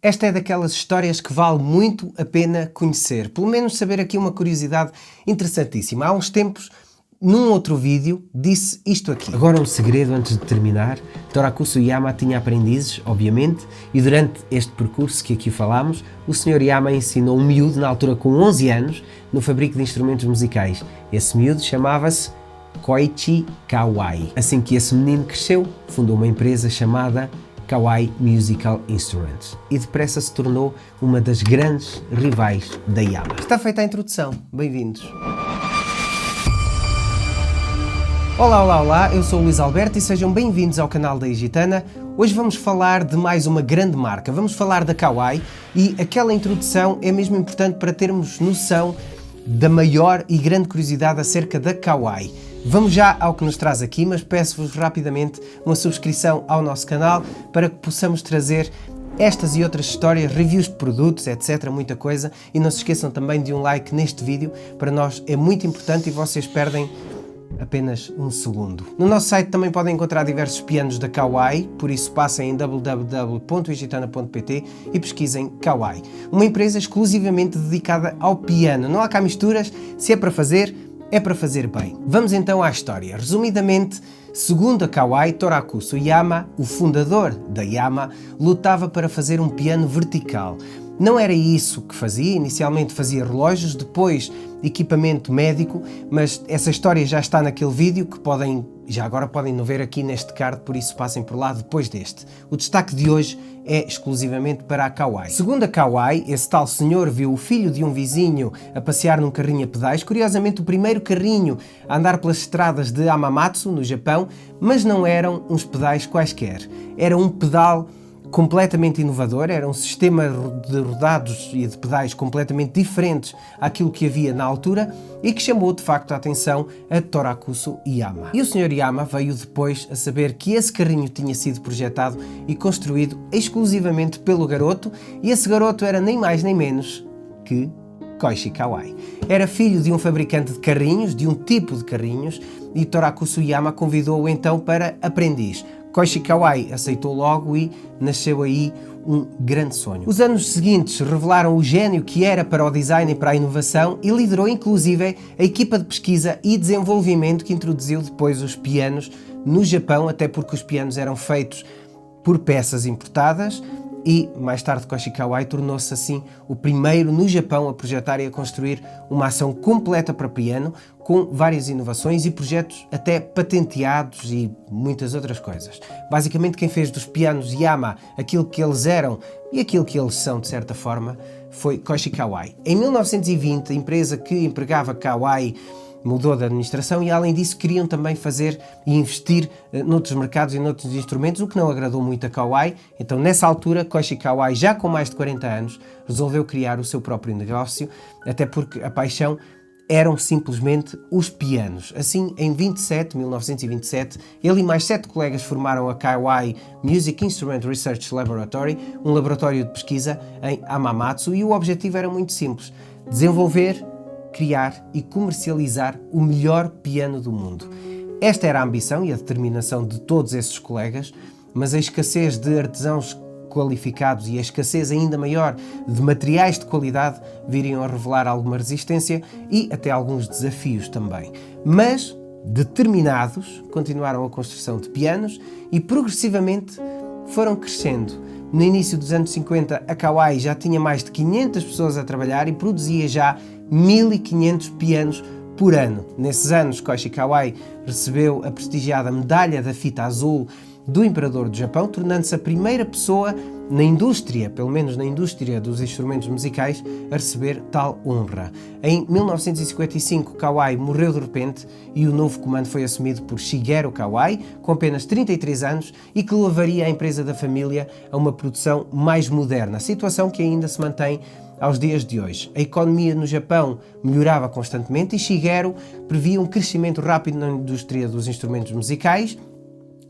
Esta é daquelas histórias que vale muito a pena conhecer. Pelo menos saber aqui uma curiosidade interessantíssima. Há uns tempos, num outro vídeo, disse isto aqui. Agora um segredo antes de terminar. Torakusu Yama tinha aprendizes, obviamente, e durante este percurso que aqui falámos, o Sr. Yama ensinou um miúdo, na altura com 11 anos, no fabrico de instrumentos musicais. Esse miúdo chamava-se Koichi Kawai. Assim que esse menino cresceu, fundou uma empresa chamada Kawai Musical Instruments e depressa se tornou uma das grandes rivais da Yamaha. Está feita a introdução. Bem-vindos. Olá, eu sou o Luís Alberto e sejam bem-vindos ao canal da Igitana. Hoje vamos falar de mais uma grande marca. Vamos falar da Kawai e aquela introdução é mesmo importante para termos noção da maior e grande curiosidade acerca da Kawai. Vamos já ao que nos traz aqui, mas peço-vos rapidamente uma subscrição ao nosso canal para que possamos trazer estas e outras histórias, reviews de produtos, etc, muita coisa. E não se esqueçam também de um like neste vídeo, para nós é muito importante e vocês perdem apenas um segundo. No nosso site também podem encontrar diversos pianos da Kawai, por isso passem em www.igitana.pt e pesquisem Kawai. Uma empresa exclusivamente dedicada ao piano. Não há cá misturas, se é para fazer bem. Vamos então à história. Resumidamente, segundo a Kawai, Torakusu Yama, o fundador da Yamaha, lutava para fazer um piano vertical. Não era isso que fazia, inicialmente fazia relógios, depois equipamento médico, mas essa história já está naquele vídeo que já agora podem ver aqui neste card, por isso passem por lá depois deste. O destaque de hoje é exclusivamente para a Kawai. Segundo a Kawai, esse tal senhor viu o filho de um vizinho a passear num carrinho a pedais, curiosamente o primeiro carrinho a andar pelas estradas de Hamamatsu, no Japão, mas não eram uns pedais quaisquer, era um pedal completamente inovador, era um sistema de rodados e de pedais completamente diferentes àquilo que havia na altura e que chamou de facto a atenção a Torakusu Yama. E o Sr. Yama veio depois a saber que esse carrinho tinha sido projetado e construído exclusivamente pelo garoto, e esse garoto era nem mais nem menos que Koichi Kawai. Era filho de um fabricante de carrinhos, de um tipo de carrinhos, e Torakusu Yama convidou-o então para aprendiz. Koichi Kawai aceitou logo e nasceu aí um grande sonho. Os anos seguintes revelaram o gênio que era para o design e para a inovação e liderou inclusive a equipa de pesquisa e desenvolvimento que introduziu depois os pianos no Japão, até porque os pianos eram feitos por peças importadas e mais tarde Koichi Kawai tornou-se assim o primeiro no Japão a projetar e a construir uma ação completa para piano, com várias inovações e projetos até patenteados e muitas outras coisas. Basicamente quem fez dos pianos Yamaha aquilo que eles eram e aquilo que eles são de certa forma foi Koichi Kawai. Em 1920 a empresa que empregava Kawai mudou de administração e além disso queriam também fazer e investir noutros mercados e noutros instrumentos, o que não agradou muito a Kawai. Então nessa altura Koichi Kawai, já com mais de 40 anos, resolveu criar o seu próprio negócio, até porque a paixão eram simplesmente os pianos. Assim, em 1927, ele e mais 7 colegas formaram a Kawai Music Instrument Research Laboratory, um laboratório de pesquisa em Hamamatsu, e o objetivo era muito simples: desenvolver, criar e comercializar o melhor piano do mundo. Esta era a ambição e a determinação de todos esses colegas, mas a escassez de artesãos qualificados e a escassez ainda maior de materiais de qualidade viriam a revelar alguma resistência e até alguns desafios também. Mas, determinados, continuaram a construção de pianos e progressivamente foram crescendo. No início dos anos 50, a Kawai já tinha mais de 500 pessoas a trabalhar e produzia já 1500 pianos por ano. Nesses anos, Koichi Kawai recebeu a prestigiada medalha da fita azul do Imperador do Japão, tornando-se a primeira pessoa na indústria, pelo menos na indústria dos instrumentos musicais, a receber tal honra. Em 1955, Kawai morreu de repente e o novo comando foi assumido por Shigeru Kawai, com apenas 33 anos, e que levaria a empresa da família a uma produção mais moderna, situação que ainda se mantém aos dias de hoje. A economia no Japão melhorava constantemente e Shigeru previa um crescimento rápido na indústria dos instrumentos musicais.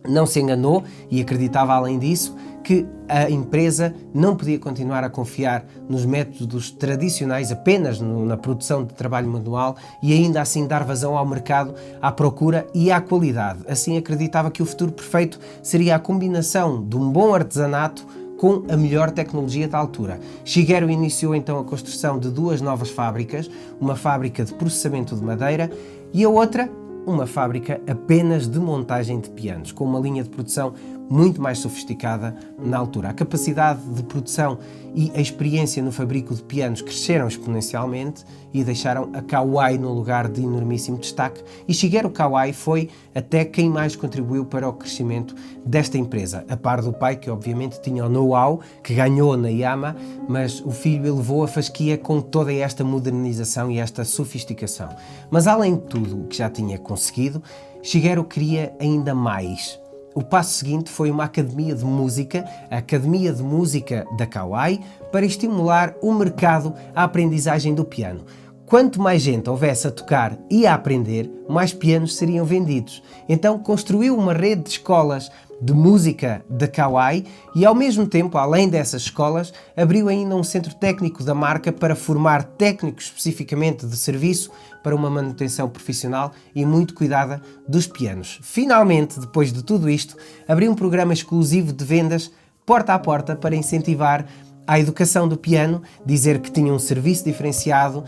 Não se enganou e acreditava, além disso, que a empresa não podia continuar a confiar nos métodos tradicionais apenas na produção de trabalho manual e ainda assim dar vazão ao mercado, à procura e à qualidade. Assim acreditava que o futuro perfeito seria a combinação de um bom artesanato com a melhor tecnologia da altura. Shigeru iniciou então a construção de 2 novas fábricas, uma fábrica de processamento de madeira e a outra uma fábrica apenas de montagem de pianos, com uma linha de produção muito mais sofisticada na altura. A capacidade de produção e a experiência no fabrico de pianos cresceram exponencialmente e deixaram a Kawai no lugar de enormíssimo destaque, e Shigeru Kawai foi até quem mais contribuiu para o crescimento desta empresa, a par do pai, que obviamente tinha o know-how, que ganhou na Yamaha, mas o filho elevou a fasquia com toda esta modernização e esta sofisticação. Mas além de tudo o que já tinha conseguido, Shigeru queria ainda mais. O passo seguinte foi uma academia de música, a Academia de Música da Kawai, para estimular o mercado à aprendizagem do piano. Quanto mais gente houvesse a tocar e a aprender, mais pianos seriam vendidos. Então construiu uma rede de escolas de música da Kawai e, ao mesmo tempo, além dessas escolas, abriu ainda um centro técnico da marca para formar técnicos especificamente de serviço para uma manutenção profissional e muito cuidada dos pianos. Finalmente, depois de tudo isto, abriu um programa exclusivo de vendas porta a porta para incentivar a educação do piano, dizer que tinha um serviço diferenciado,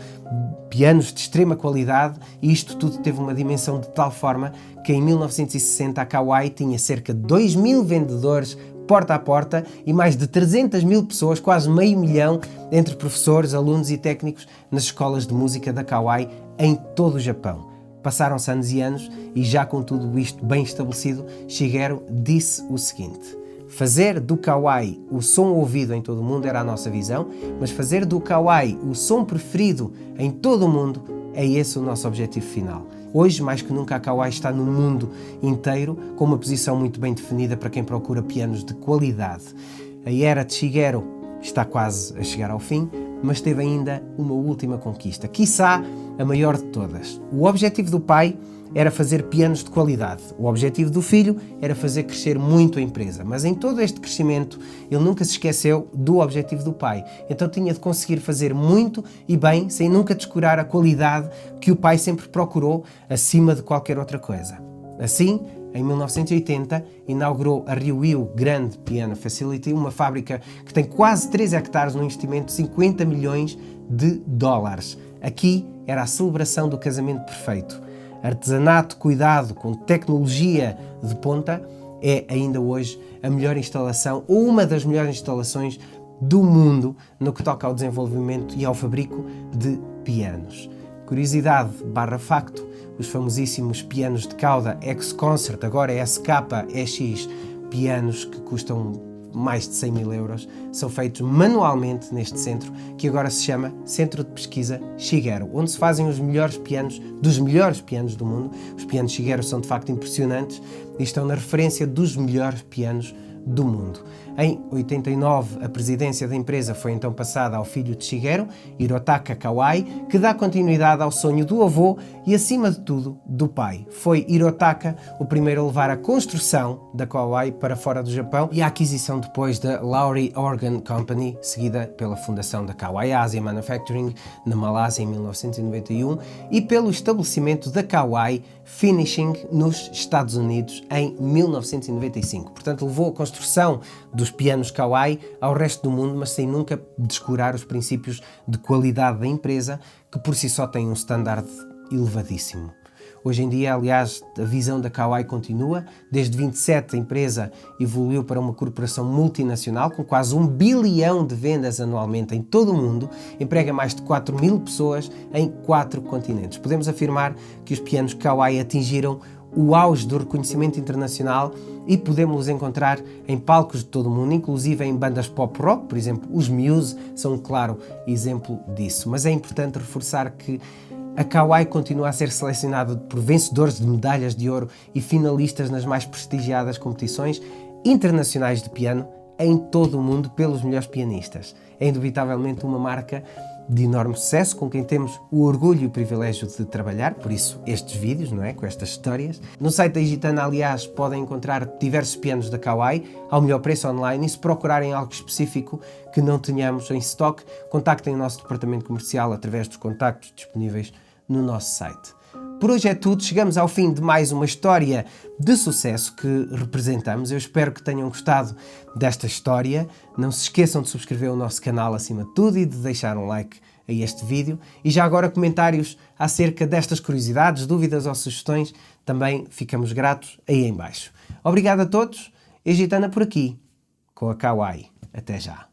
pianos de extrema qualidade, e isto tudo teve uma dimensão de tal forma que em 1960 a Kawai tinha cerca de 2.000 vendedores porta a porta e mais de 300.000 pessoas, quase meio milhão, entre professores, alunos e técnicos nas escolas de música da Kawai em todo o Japão. Passaram-se anos e anos e já com tudo isto bem estabelecido, Shigeru disse o seguinte: fazer do Kawai o som ouvido em todo o mundo era a nossa visão, mas fazer do Kawai o som preferido em todo o mundo é esse o nosso objetivo final. Hoje, mais que nunca, a Kawai está no mundo inteiro com uma posição muito bem definida para quem procura pianos de qualidade. A era de Shigeru está quase a chegar ao fim, mas teve ainda uma última conquista, quiçá a maior de todas. O objetivo do pai era fazer pianos de qualidade. O objetivo do filho era fazer crescer muito a empresa. Mas em todo este crescimento, ele nunca se esqueceu do objetivo do pai. Então tinha de conseguir fazer muito e bem, sem nunca descurar a qualidade que o pai sempre procurou acima de qualquer outra coisa. Assim, em 1980, inaugurou a Ryuiu Grand Piano Facility, uma fábrica que tem quase 3 hectares num investimento de 50 milhões de dólares. Aqui era a celebração do casamento perfeito. Artesanato cuidado com tecnologia de ponta é ainda hoje a melhor instalação ou uma das melhores instalações do mundo no que toca ao desenvolvimento e ao fabrico de pianos. Curiosidade / facto, os famosíssimos pianos de cauda X-Concert, agora SK-EX, pianos que custam mais de 100.000 euros, são feitos manualmente neste centro, que agora se chama Centro de Pesquisa Shigeru, onde se fazem os melhores pianos, dos melhores pianos do mundo. Os pianos Shigeru são de facto impressionantes e estão na referência dos melhores pianos do mundo. Em 89, a presidência da empresa foi então passada ao filho de Shigeru, Hirotaka Kawai, que dá continuidade ao sonho do avô e, acima de tudo, do pai. Foi Hirotaka o primeiro a levar a construção da Kawai para fora do Japão e a aquisição depois da Lowry Organ Company, seguida pela fundação da Kawai Asia Manufacturing na Malásia em 1991 e pelo estabelecimento da Kawai Finishing nos Estados Unidos em 1995. Portanto, levou a construção dos pianos Kawai ao resto do mundo, mas sem nunca descurar os princípios de qualidade da empresa, que por si só tem um standard elevadíssimo. Hoje em dia, aliás, a visão da Kawai continua. Desde 27, a empresa evoluiu para uma corporação multinacional com quase 1 bilhão de vendas anualmente em todo o mundo, emprega mais de 4.000 pessoas em 4 continentes. Podemos afirmar que os pianos Kawai atingiram o auge do reconhecimento internacional e podemos-los encontrar em palcos de todo o mundo, inclusive em bandas pop rock, por exemplo, os Muse são um claro exemplo disso. Mas é importante reforçar que a Kawai continua a ser selecionada por vencedores de medalhas de ouro e finalistas nas mais prestigiadas competições internacionais de piano em todo o mundo pelos melhores pianistas. É indubitavelmente uma marca de enorme sucesso, com quem temos o orgulho e o privilégio de trabalhar, por isso estes vídeos, não é? Com estas histórias. No site da Gitana, aliás, podem encontrar diversos pianos da Kawai ao melhor preço online, e se procurarem algo específico que não tenhamos em stock, contactem o nosso departamento comercial através dos contactos disponíveis no nosso site. Por hoje é tudo, chegamos ao fim de mais uma história de sucesso que representamos. Eu espero que tenham gostado desta história. Não se esqueçam de subscrever o nosso canal acima de tudo e de deixar um like a este vídeo. E já agora comentários acerca destas curiosidades, dúvidas ou sugestões, também ficamos gratos aí em baixo. Obrigado a todos, Egitana por aqui, com a Kawaii. Até já.